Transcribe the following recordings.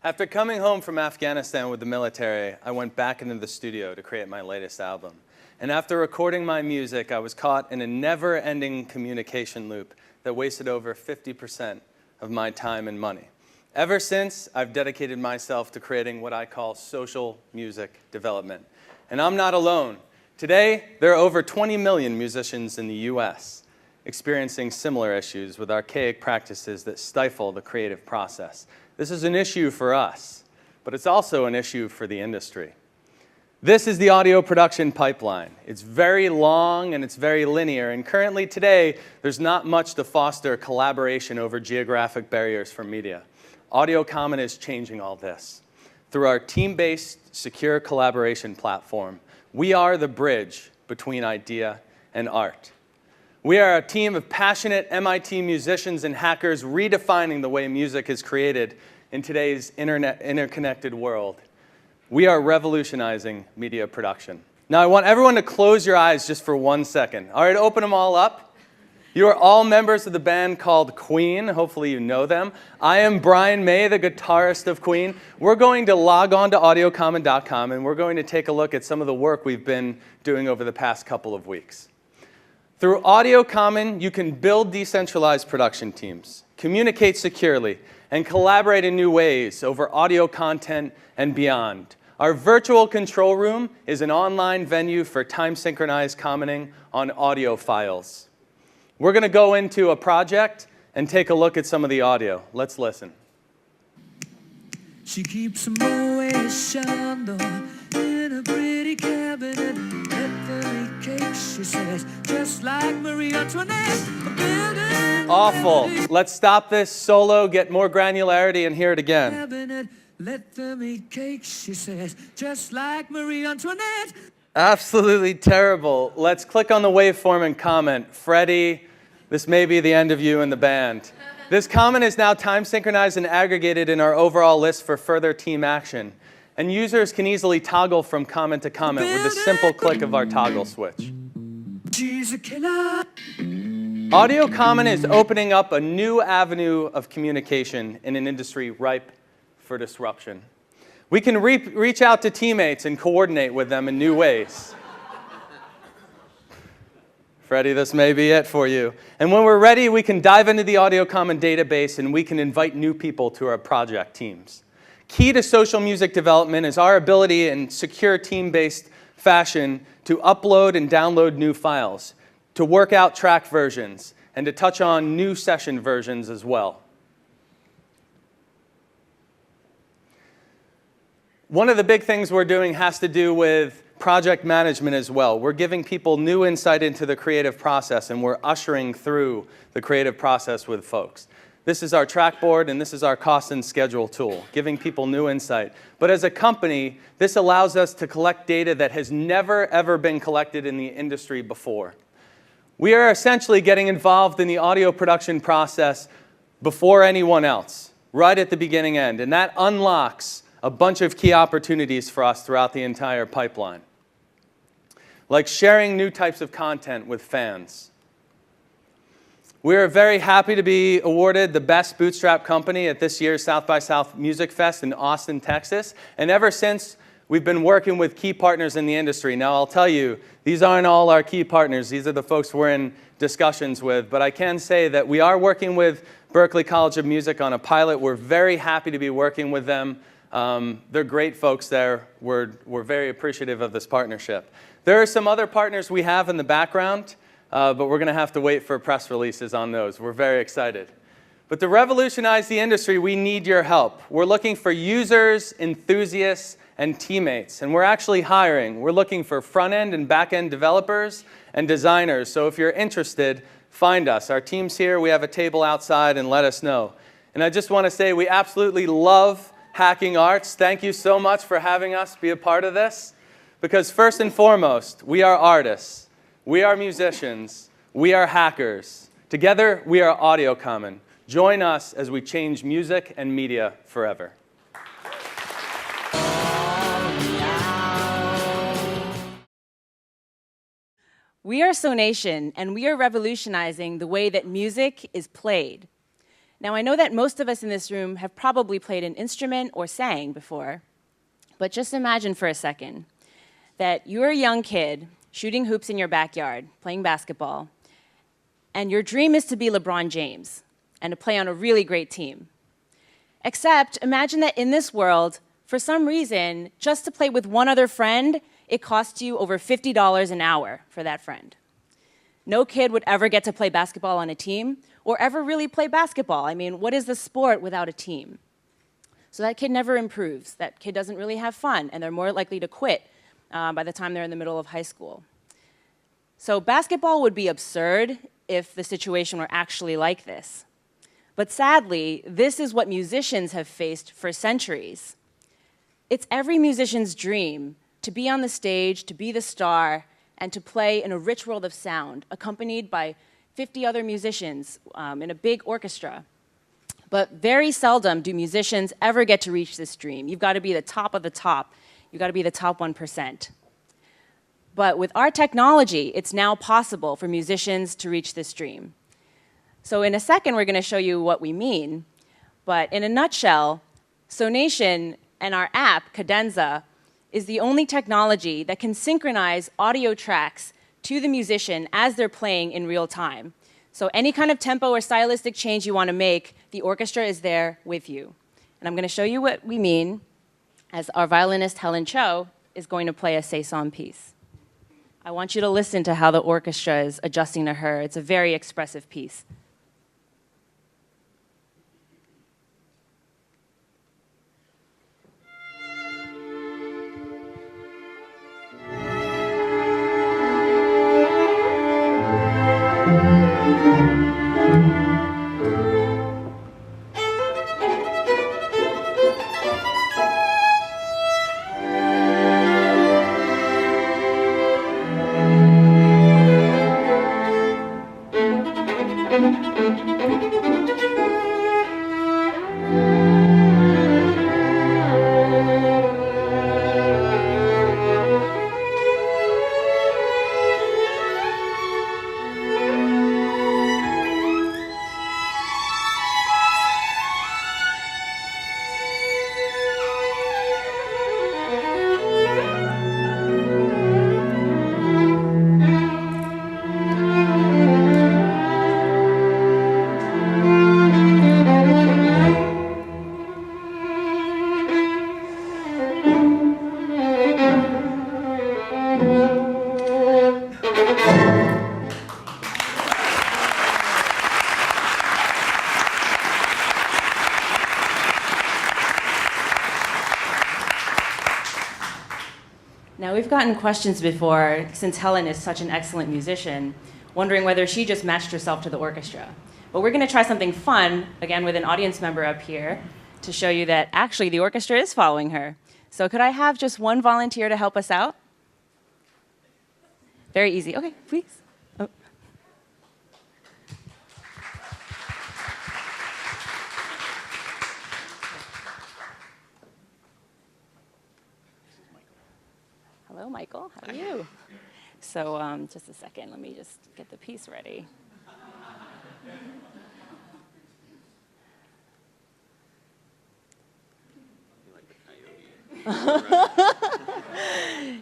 After coming home from Afghanistan with the military, I went back into the studio to create my latest album. And after recording my music, I was caught in a never-ending communication loop that wasted over 50% of my time and money. Ever since, I've dedicated myself to creating what I call social music development. And I'm not alone. Today, there are over 20 million musicians in the US experiencing similar issues with archaic practices that stifle the creative process. This is an issue for us, but it's also an issue for the industry. This is the audio production pipeline. It's very long and it's very linear, and currently today, there's not much to foster collaboration over geographic barriers for media. Audio Common is changing all this. Through our team-based, secure collaboration platform, we are the bridge between idea and art. We are a team of passionate MIT musicians and hackers redefining the way music is created in today's interconnected world. We are revolutionizing media production. Now, I want everyone to close your eyes just for 1 second. All right, open them all up. You are all members of the band called Queen. Hopefully you know them. I am Brian May, the guitarist of Queen. We're going to log on to audiocommon.com and we're going to take a look at some of the work we've been doing over the past couple of weeks. Through Audio Common, you can build decentralized production teams, communicate securely, and collaborate in new ways over audio content and beyond. Our virtual control room is an online venue for time-synchronized commenting on audio files. We're going to go into a project and take a look at some of the audio. Let's listen. She keeps a Moet Chandon in a pretty cabinet. Cake, she says, just like Marie Antoinette. Awful. Let's stop this solo, get more granularity, and hear it again. Cabinet, let them eat cake, she says, just like Marie Antoinette. Absolutely terrible. Let's click on the waveform and comment. Freddie, this may be the end of you and the band. This comment is now time synchronized and aggregated in our overall list for further team action. And users can easily toggle from comment to comment with a simple click of our toggle switch. Audio Common is opening up a new avenue of communication in an industry ripe for disruption. We can reach out to teammates and coordinate with them in new ways. Freddie, this may be it for you. And when we're ready, we can dive into the Audio Common database and we can invite new people to our project teams. Key to social music development is our ability in secure team-based fashion to upload and download new files, to work out track versions, and to touch on new session versions as well. One of the big things we're doing has to do with project management as well. We're giving people new insight into the creative process, and we're ushering through the creative process with folks. This is our trackboard, and this is our cost and schedule tool, giving people new insight. But as a company, this allows us to collect data that has never, ever been collected in the industry before. We are essentially getting involved in the audio production process before anyone else, right at the beginning end, and that unlocks a bunch of key opportunities for us throughout the entire pipeline, like sharing new types of content with fans. We are very happy to be awarded the Best Bootstrap Company at this year's South by South Music Fest in Austin, Texas. And ever since, we've been working with key partners in the industry. Now, I'll tell you, these aren't all our key partners. These are the folks we're in discussions with. But I can say that we are working with Berklee College of Music on a pilot. We're very happy to be working with them. They're great folks there. We're very appreciative of this partnership. There are some other partners we have in the background. But we're going to have to wait for press releases on those. We're very excited. But to revolutionize the industry, we need your help. We're looking for users, enthusiasts, and teammates. And we're actually hiring. We're looking for front-end and back-end developers and designers. So if you're interested, find us. Our team's here. We have a table outside, and let us know. And I just want to say we absolutely love Hacking Arts. Thank you so much for having us be a part of this. Because first and foremost, we are artists. We are musicians. We are hackers. Together, we are Audio Common. Join us as we change music and media forever. We are Sonation, and we are revolutionizing the way that music is played. Now, I know that most of us in this room have probably played an instrument or sang before, but just imagine for a second that you're a young kid shooting hoops in your backyard, playing basketball, and your dream is to be LeBron James and to play on a really great team. Except, imagine that in this world, for some reason, just to play with one other friend, it costs you over $50 an hour for that friend. No kid would ever get to play basketball on a team or ever really play basketball. I mean, what is the sport without a team? So that kid never improves. That kid doesn't really have fun, and they're more likely to quit by the time they're in the middle of high school. So basketball would be absurd if the situation were actually like this. But sadly, this is what musicians have faced for centuries. It's every musician's dream to be on the stage, to be the star, and to play in a rich world of sound, accompanied by 50 other musicians in a big orchestra. But very seldom do musicians ever get to reach this dream. You've got to be the top of the top. You've got to be the top 1%. But with our technology, it's now possible for musicians to reach this dream. So in a second, we're going to show you what we mean. But in a nutshell, Sonation and our app, Cadenza, is the only technology that can synchronize audio tracks to the musician as they're playing in real time. So any kind of tempo or stylistic change you want to make, the orchestra is there with you. And I'm going to show you what we mean as our violinist, Helen Cho, is going to play a saison piece. I want you to listen to how the orchestra is adjusting to her. It's a very expressive piece. Now, we've gotten questions before, since Helen is such an excellent musician, wondering whether she just matched herself to the orchestra. But we're going to try something fun, again with an audience member up here, to show you that actually the orchestra is following her. So could I have just one volunteer to help us out? Very easy. Okay, please. Oh. Hello, Michael. How are you? So just a second. Let me just get the piece ready.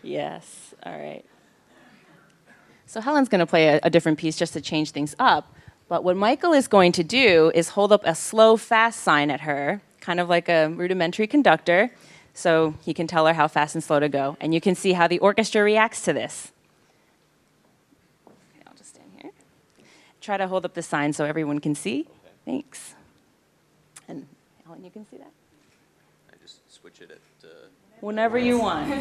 Yes. All right. So Helen's going to play a different piece just to change things up. But what Michael is going to do is hold up a slow, fast sign at her, kind of like a rudimentary conductor, so he can tell her how fast and slow to go. And you can see how the orchestra reacts to this. Okay, I'll just stand here. Try to hold up the sign so everyone can see. Okay. Thanks. And Helen, you can see that? I just switch it at... Whenever you want.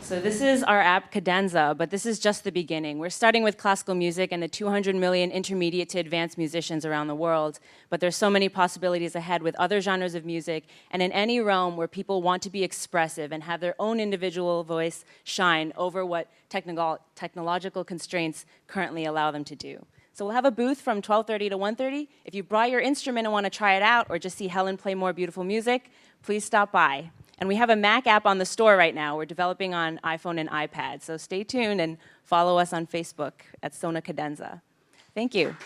So this is our app Cadenza, but this is just the beginning. We're starting with classical music and the 200 million intermediate to advanced musicians around the world, but there's so many possibilities ahead with other genres of music and in any realm where people want to be expressive and have their own individual voice shine over what technological constraints currently allow them to do. So we'll have a booth from 12:30 to 1:30. If you brought your instrument and want to try it out or just see Helen play more beautiful music, please stop by. And we have a Mac app on the store right now. We're developing on iPhone and iPad. So stay tuned and follow us on Facebook at Sona Cadenza. Thank you.